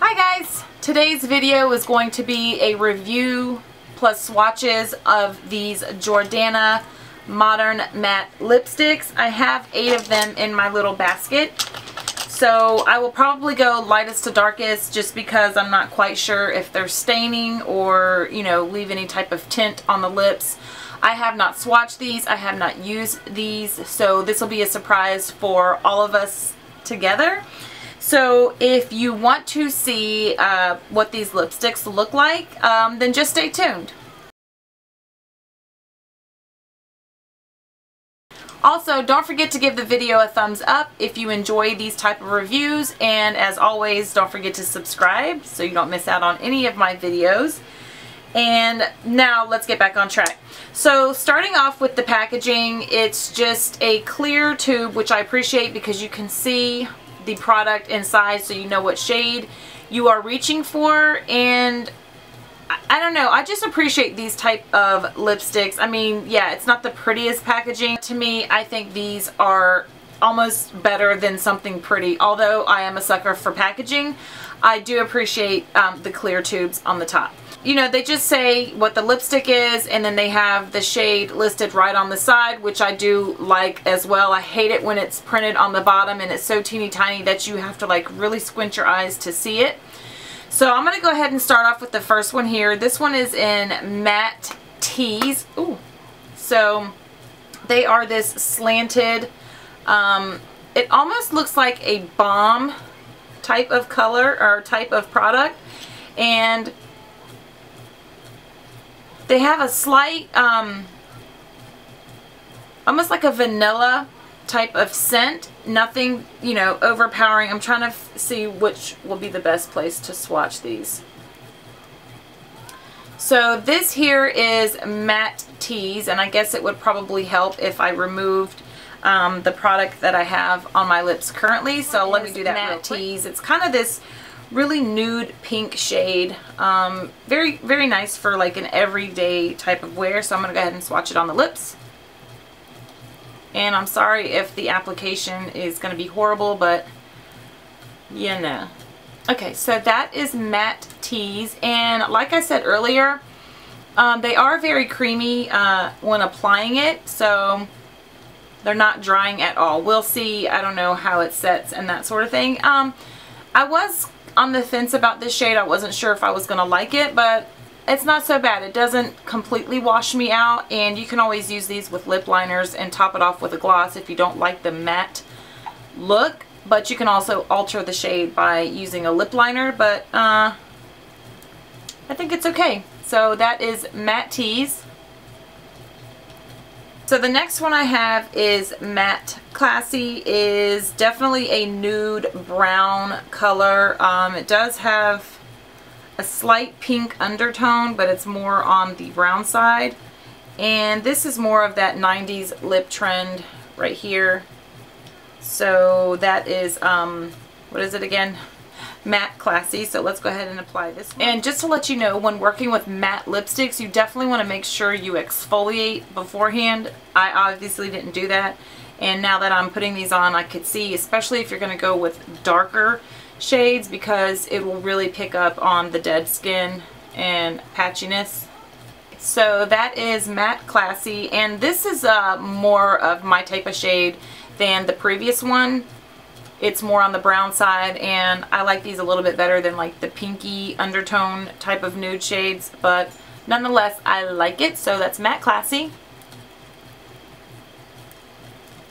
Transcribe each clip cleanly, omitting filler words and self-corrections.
Hi guys! Today's video is going to be a review plus swatches of these Jordana Modern Matte Lipsticks. I have 8 of them in my little basket. So I will probably go lightest to darkest just because I'm not quite sure if they're staining or, you know, leave any type of tint on the lips. I have not swatched these. I have not used these. So this will be a surprise for all of us together. So if you want to see what these lipsticks look like, then just stay tuned. Also, don't forget to give the video a thumbs up if you enjoy these type of reviews, and as always, don't forget to subscribe so you don't miss out on any of my videos. And now let's get back on track. So starting off with the packaging, it's just a clear tube, which I appreciate because you can see the product inside so you know what shade you are reaching for. And I don't know, I just appreciate these type of lipsticks. I mean, yeah, it's not the prettiest packaging. To me, I think these are almost better than something pretty. Although I am a sucker for packaging, I do appreciate the clear tubes on the top. You know, they just say what the lipstick is, and then they have the shade listed right on the side, which I do like as well. I hate it when it's printed on the bottom and it's so teeny tiny that you have to like really squint your eyes to see it. So I'm going to go ahead and start off with the first one here. This one is in Matte Tease. Ooh. So they are this slanted, it almost looks like a balm type of color or type of product, and they have a slight, almost like a vanilla type of scent. Nothing, you know, overpowering. I'm trying to see which will be the best place to swatch these. So this here is Matte Tease, and I guess it would probably help if I removed the product that I have on my lips currently. So let me do that. Matte Tease. It's kind of this really nude pink shade. Very, very nice for like an everyday type of wear. So I'm going to go ahead and swatch it on the lips. And I'm sorry if the application is going to be horrible, but you know. Okay, so that is Matte Tease. And like I said earlier, they are very creamy when applying it. So they're not drying at all. We'll see. I don't know how it sets and that sort of thing. I was on the fence about this shade. I wasn't sure if I was going to like it, but it's not so bad. It doesn't completely wash me out, and you can always use these with lip liners and top it off with a gloss if you don't like the matte look. But you can also alter the shade by using a lip liner, but I think it's okay. So that is Matte Tease. So the next one I have is Matte Classy. Is definitely a nude brown color. It does have a slight pink undertone, but it's more on the brown side. And this is more of that 90s lip trend right here. So that is, what is it again? Matte Classy. So let's go ahead and apply this one. And just to let you know, when working with matte lipsticks, you definitely want to make sure you exfoliate beforehand. I obviously didn't do that, and now that I'm putting these on, I could see, especially if you're going to go with darker shades, because it will really pick up on the dead skin and patchiness. So that is Matte Classy, and this is more of my type of shade than the previous one. It's more on the brown side, and I like these a little bit better than like the pinky undertone type of nude shades, but nonetheless I like it. So that's Matte Classy.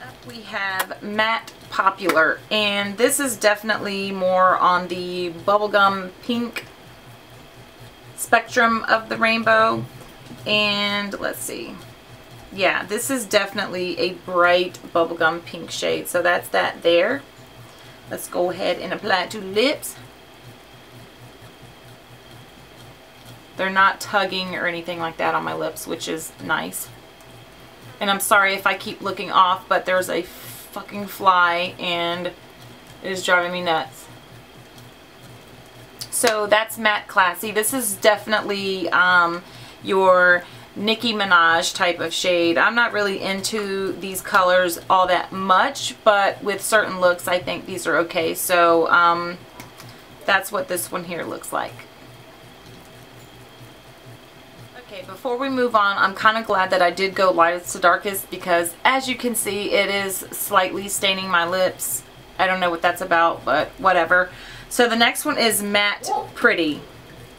Up we have Matte Popular, and this is definitely more on the bubblegum pink spectrum of the rainbow. And let's see, yeah, this is definitely a bright bubblegum pink shade, so that's that there. Let's go ahead and apply it to the lips. They're not tugging or anything like that on my lips, which is nice. And I'm sorry if I keep looking off, but there's a fucking fly and it is driving me nuts. So that's Matte Classy. This is definitely your Nicki Minaj type of shade. I'm not really into these colors all that much, but with certain looks I think these are okay. So that's what this one here looks like. Okay, before we move on, I'm kind of glad that I did go lightest to darkest because as you can see, it is slightly staining my lips. I don't know what that's about, but whatever. So the next one is Matte Pretty.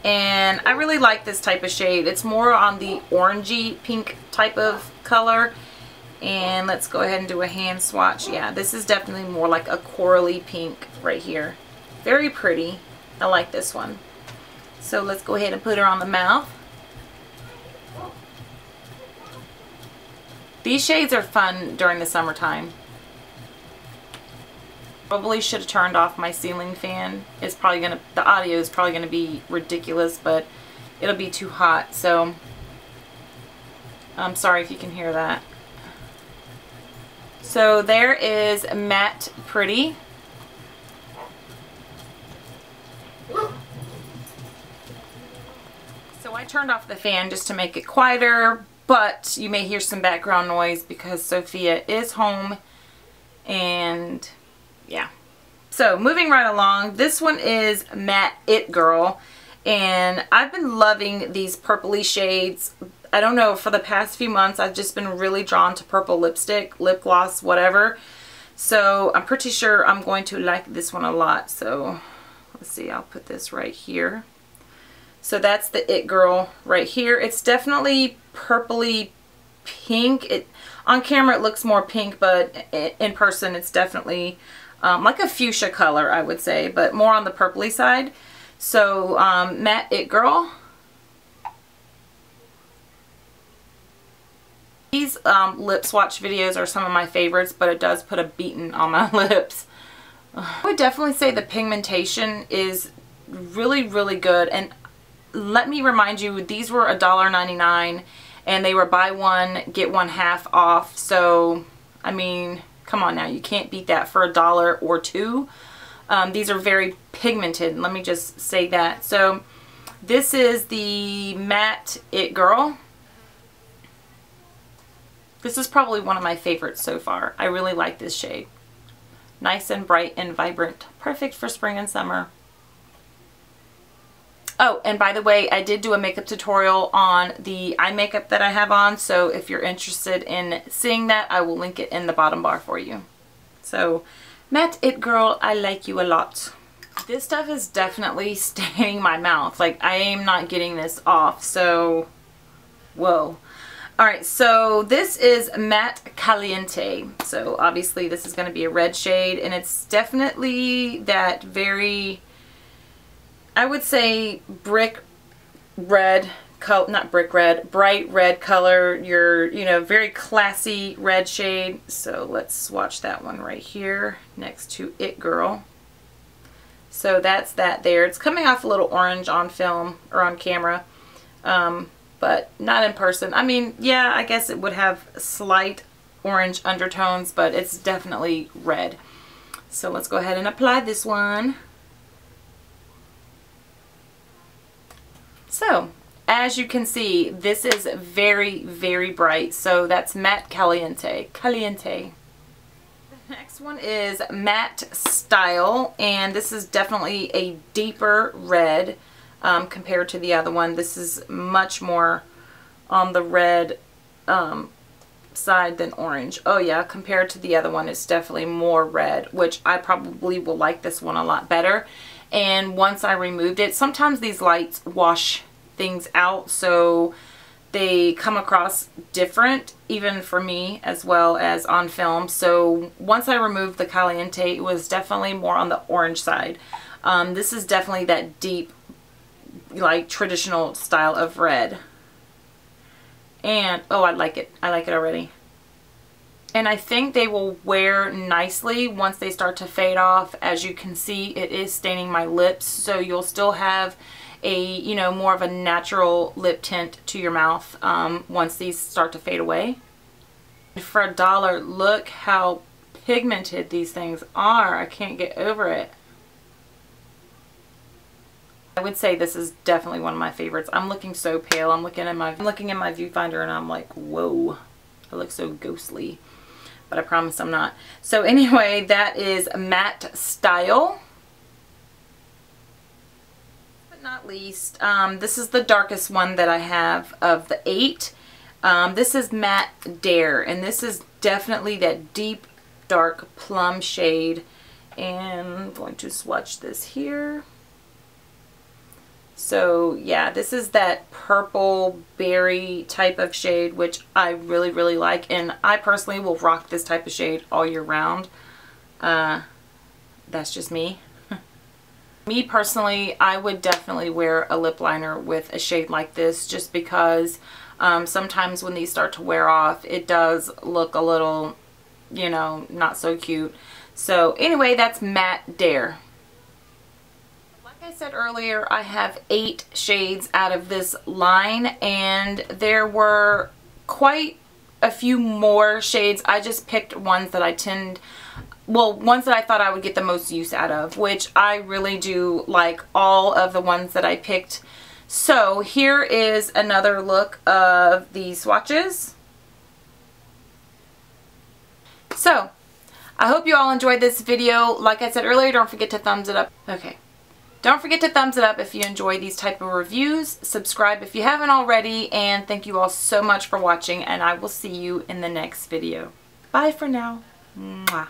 And I really like this type of shade. It's more on the orangey pink type of color. And let's go ahead and do a hand swatch. Yeah, this is definitely more like a corally pink right here. Very pretty. I like this one. So let's go ahead and put her on the mouth. These shades are fun during the summertime. Probably should have turned off my ceiling fan. It's probably gonna, the audio is probably gonna be ridiculous, but it'll be too hot. So I'm sorry if you can hear that. So there is Matte Pretty. So I turned off the fan just to make it quieter, but you may hear some background noise because Sophia is home. And yeah. So moving right along, this one is Matte It Girl. And I've been loving these purpley shades. I don't know, for the past few months I've just been really drawn to purple lipstick, lip gloss, whatever. So I'm pretty sure I'm going to like this one a lot. So let's see, I'll put this right here. So that's the It Girl right here. It's definitely purpley pink. On camera it looks more pink, but in person it's definitely like a fuchsia color, I would say, but more on the purpley side. So Matte It Girl. These lip swatch videos are some of my favorites, but it does put a beating on my lips. I would definitely say the pigmentation is really, really good. And let me remind you, these were $1.99 and they were buy one, get one half off. So, I mean, come on now, you can't beat that for $1 or $2. These are very pigmented, let me just say that. So this is the Matte It Girl. This is probably one of my favorites so far. I really like this shade. Nice and bright and vibrant. Perfect for spring and summer. Oh, and by the way, I did do a makeup tutorial on the eye makeup that I have on. So if you're interested in seeing that, I will link it in the bottom bar for you. So, Matte It Girl, I like you a lot. This stuff is definitely staining my mouth. Like, I am not getting this off. So, whoa. Alright, so this is Matte Caliente. So obviously this is going to be a red shade, and it's definitely that very, I would say, brick red color, not brick red, bright red color. Your, you know, very classy red shade. So let's swatch that one right here next to It Girl. So that's that there. It's coming off a little orange on film or on camera. But not in person. I mean, yeah, I guess it would have slight orange undertones, but it's definitely red. So let's go ahead and apply this one. So, as you can see, this is very, very bright. So that's Matte Caliente. Caliente. The next one is Matte Style, and this is definitely a deeper red. Compared to the other one. This is much more on the red side than orange. Oh yeah, compared to the other one, it's definitely more red, which I probably will like this one a lot better. And once I removed it, sometimes these lights wash things out, so they come across different, even for me as well as on film. So once I removed the Caliente, it was definitely more on the orange side. This is definitely that deep, like traditional style of red. And oh, I like it. I like it already. And I think they will wear nicely once they start to fade off. As you can see, it is staining my lips, so you'll still have a, you know, more of a natural lip tint to your mouth once these start to fade away. For $1, look how pigmented these things are. I can't get over it. I would say this is definitely one of my favorites. I'm looking so pale. I'm looking in my viewfinder and I'm like, whoa, I look so ghostly. But I promise I'm not. So anyway, that is Matte Style. Not least, this is the darkest one that I have of the 8. This is Matte Dare, and this is definitely that deep dark plum shade, and I'm going to swatch this here. So yeah, this is that purple berry type of shade, which I really, really like, and I personally will rock this type of shade all year round. That's just me. Me personally, I would definitely wear a lip liner with a shade like this, just because sometimes when these start to wear off, it does look a little, you know, not so cute. So anyway, that's Matte Dare. Like I said earlier, I have 8 shades out of this line, and there were quite a few more shades. I just picked ones that ones that I thought I would get the most use out of, which I really do like all of the ones that I picked. So here is another look of the swatches. So I hope you all enjoyed this video. Like I said earlier, don't forget to thumbs it up. Okay. Don't forget to thumbs it up if you enjoy these type of reviews. Subscribe if you haven't already, and thank you all so much for watching, and I will see you in the next video. Bye for now. Mwah.